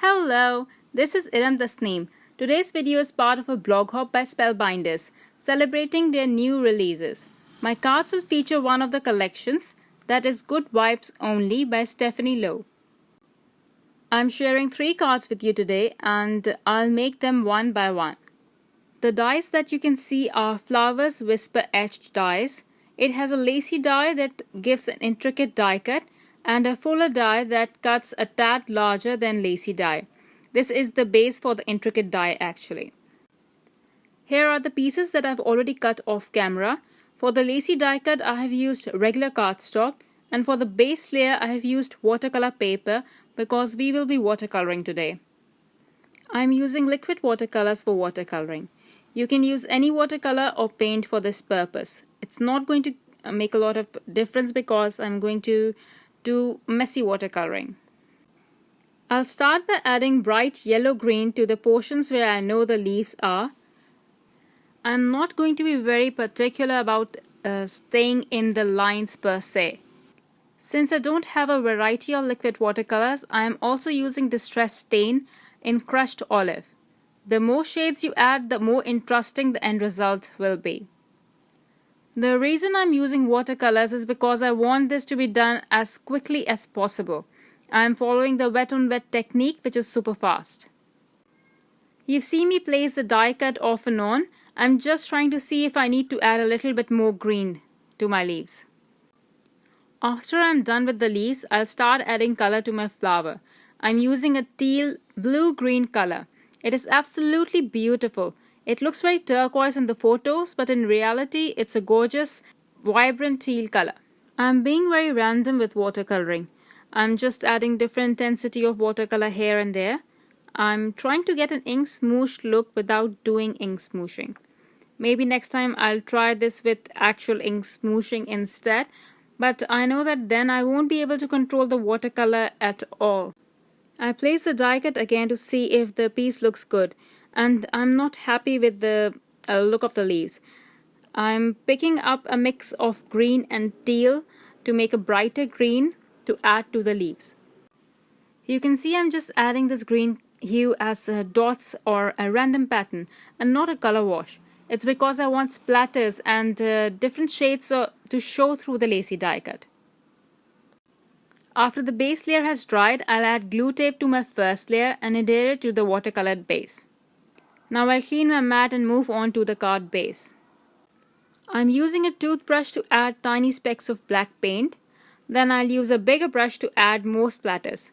Hello, this is Erum Tasneem. Today's video is part of a blog hop by Spellbinders, celebrating their new releases. My cards will feature one of the collections, that is Good Vibes Only by Stephanie Lowe. I'm sharing 3 cards with you today and I'll make them one by one. The dies that you can see are Flowers Whisper Etched dies. It has a lacy die that gives an intricate die cut and a fuller die that cuts a tad larger than lacy die. This is the base for the intricate die actually. Here are the pieces that I've already cut off camera. For the lacy die cut I have used regular cardstock, and for the base layer I have used watercolor paper because we will be watercoloring today. I'm using liquid watercolors for watercoloring. You can use any watercolor or paint for this purpose. It's not going to make a lot of difference because I'm going to do messy watercoloring. I'll start by adding bright yellow-green to the portions where I know the leaves are. I'm not going to be very particular about staying in the lines per se. Since I don't have a variety of liquid watercolors, I am also using Distress Stain in Crushed Olive. The more shades you add, the more interesting the end result will be. The reason I'm using watercolors is because I want this to be done as quickly as possible. I'm following the wet on wet technique, which is super fast. You've seen me place the die cut off and on. I'm just trying to see if I need to add a little bit more green to my leaves. After I'm done with the leaves, I'll start adding color to my flower. I'm using a teal blue-green color. It is absolutely beautiful. It looks very turquoise in the photos, but in reality, it's a gorgeous, vibrant teal color. I'm being very random with watercoloring. I'm just adding different intensity of watercolor here and there. I'm trying to get an ink smooshed look without doing ink smooshing. Maybe next time I'll try this with actual ink smooshing instead, but I know that then I won't be able to control the watercolor at all. I place the die cut again to see if the piece looks good, and I'm not happy with the look of the leaves. I'm picking up a mix of green and teal to make a brighter green to add to the leaves. You can see I'm just adding this green hue as dots or a random pattern and not a color wash. It's because I want splatters and different shades to show through the lacy die cut. After the base layer has dried, I'll add glue tape to my first layer and adhere it to the watercolored base. Now I'll clean my mat and move on to the card base. I'm using a toothbrush to add tiny specks of black paint. Then I'll use a bigger brush to add more splatters.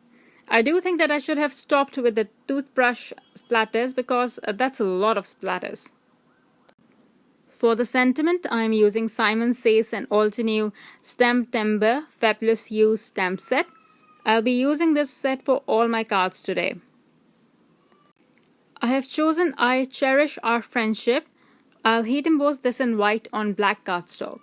I do think that I should have stopped with the toothbrush splatters because that's a lot of splatters. For the sentiment, I'm using Simon Says and Altenew STAMPtember Fabulous Use stamp set. I'll be using this set for all my cards today. I have chosen I Cherish Our Friendship. I'll heat emboss this in white on black cardstock.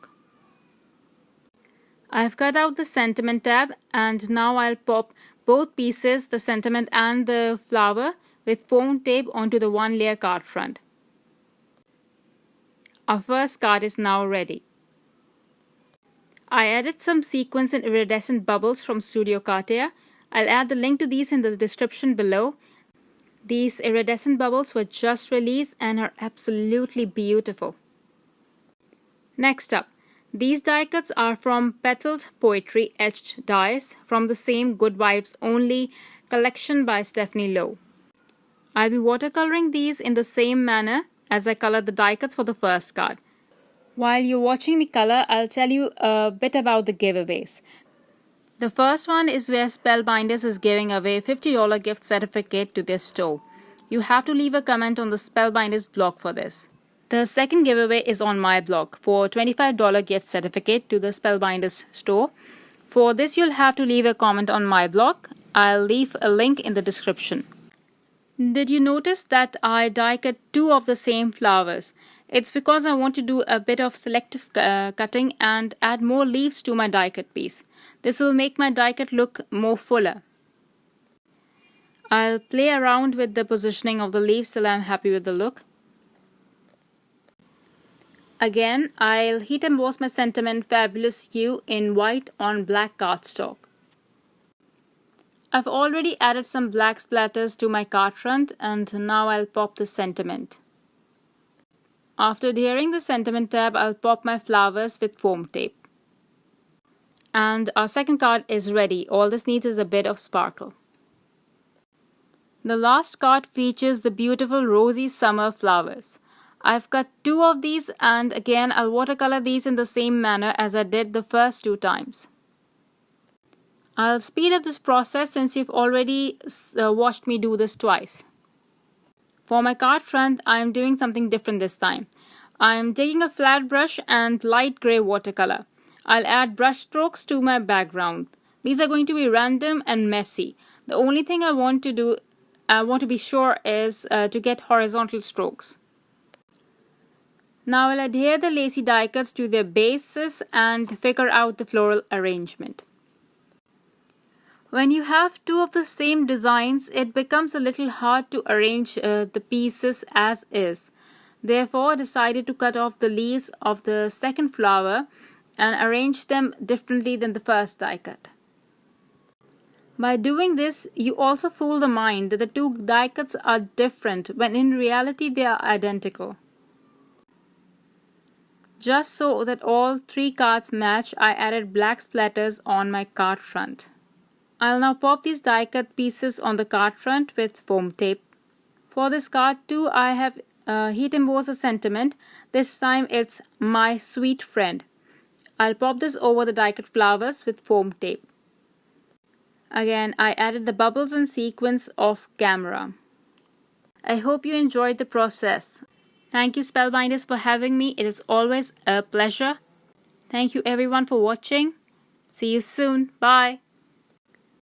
I've cut out the sentiment tab and now I'll pop both pieces, the sentiment and the flower, with foam tape onto the 1-layer card front. Our first card is now ready. I added some sequins and iridescent bubbles from Studio Katia. I'll add the link to these in the description below. These iridescent bubbles were just released and are absolutely beautiful. Next up, these die cuts are from Petal'd Poetry Etched dies from the same Good Vibes Only collection by Stephanie Lowe. I'll be watercoloring these in the same manner as I colored the die cuts for the first card. While you're watching me color, I'll tell you a bit about the giveaways. The first one is where Spellbinders is giving away a $50 gift certificate to their store. You have to leave a comment on the Spellbinders blog for this. The second giveaway is on my blog for a $25 gift certificate to the Spellbinders store. For this, you'll have to leave a comment on my blog. I'll leave a link in the description. Did you notice that I die cut 2 of the same flowers? It's because I want to do a bit of selective cutting and add more leaves to my die cut piece. This will make my die cut look more fuller. I'll play around with the positioning of the leaves till I'm happy with the look. Again, I'll heat emboss my sentiment Fabulous Hue in white on black cardstock. I've already added some black splatters to my card front, and now I'll pop the sentiment. After adhering the sentiment tab, I'll pop my flowers with foam tape. And our second card is ready. All this needs is a bit of sparkle. The last card features the beautiful rosy summer flowers. I've cut 2 of these, and again I'll watercolor these in the same manner as I did the first 2 times. I'll speed up this process since you've already watched me do this twice. For my card front, I'm doing something different this time. I'm taking a flat brush and light grey watercolor. I'll add brush strokes to my background. These are going to be random and messy. The only thing I want to be sure is to get horizontal strokes. Now I'll adhere the lacy die cuts to their bases and figure out the floral arrangement. When you have 2 of the same designs, it becomes a little hard to arrange the pieces as is. Therefore, I decided to cut off the leaves of the second flower and arrange them differently than the first die cut. By doing this, you also fool the mind that the 2 die cuts are different when in reality they are identical. Just so that all 3 cards match, I added black splatters on my card front. I'll now pop these die cut pieces on the card front with foam tape. For this card too, I have heat embossed a sentiment. This time it's my sweet friend. I'll pop this over the die cut flowers with foam tape. Again, I added the bubbles and sequins of camera. I hope you enjoyed the process. Thank you Spellbinders for having me. It is always a pleasure. Thank you everyone for watching. See you soon. Bye.